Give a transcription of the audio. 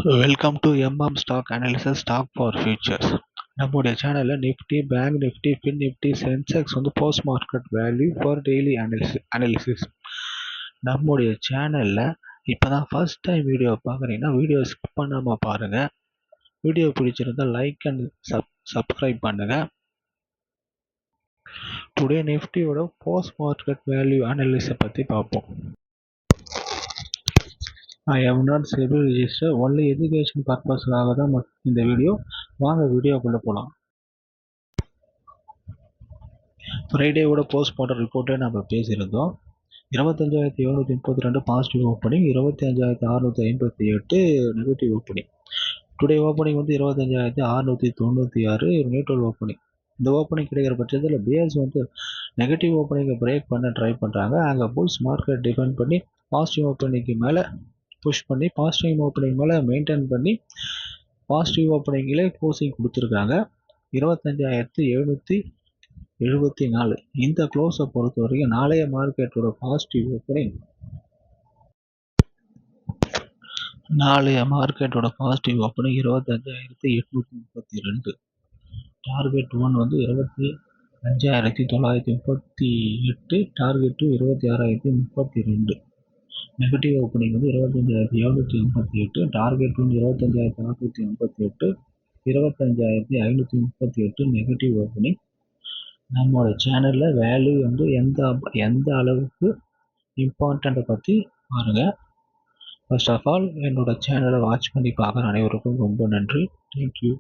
Welcome to stock analysis stock for futures. நம்முடைய சேனலில் Nifty, bank Nifty, fin Nifty, Sensex post market value for daily analysis. நம்முடைய சேனலில் இப்போ தான் ஃபர்ஸ்ட் டைம் வீடியோ பார்க்குறீங்கன்னா வீடியோ ஸ்கிப் பண்ணாமல் பாருங்கள். வீடியோ பிடிச்சிருந்தா லைக் அண்ட் சப்ஸ்கிரைப் பண்ணுங்கள். டுடே நிஃப்டியோட போஸ்ட் மார்க்கெட் வேல்யூ அனாலிசிஸை பற்றி பார்ப்போம். I have not SEBI registered, only education பர்பஸ்க்காக தான் இந்த வீடியோ. வாங்க வீடியோக்குள்ளே போகலாம். ஃப்ரைடேவோட போஸ்ட் மார்க்கெட் ரிப்போர்ட்டை நம்ம பேசியிருந்தோம். 25,732 positive opening, 25,658 negative opening. Today opening 25,696 neutral opening. இந்த ஓப்பனிங் கிடைக்கிற பட்சத்தில் பியர்ஸ் நெகட்டிவ் ஓப்பனிங்கை பிரேக் பண்ண ட்ரை பண்ணுறாங்க. அங்கே புல்ஸ் மார்க்கெட் டிஃபெண்ட் பண்ணி பாசிட்டிவ் ஓப்பனிங்க்கு மேலே புஷ் பண்ணி பாசிட்டிவ் ஓப்பனிங் மேலே மெயின்டைன் பண்ணி பாசிட்டிவ் ஓப்பனிங்கிலே க்ளோசிங் கொடுத்துருக்காங்க 25,774. இந்த க்ளோஸை பொறுத்த வரைக்கும் நாளைய மார்க்கெட்டோட positive opening 25,832. Target 1 25,938, target 2 26,032. Negative opening 25,788, target 25,488, 25,538 negative opening. நம்மளோட சேனலில் வேல்யூ எந்த அளவுக்கு இம்பார்ட்டண்ட்டை பற்றி பாருங்கள். ஃபர்ஸ்ட் ஆஃப் ஆல் என்னோட சேனலை வாட்ச் பண்ணி பார்க்குற அனைவருக்கும் ரொம்ப நன்றி. தேங்க்யூ.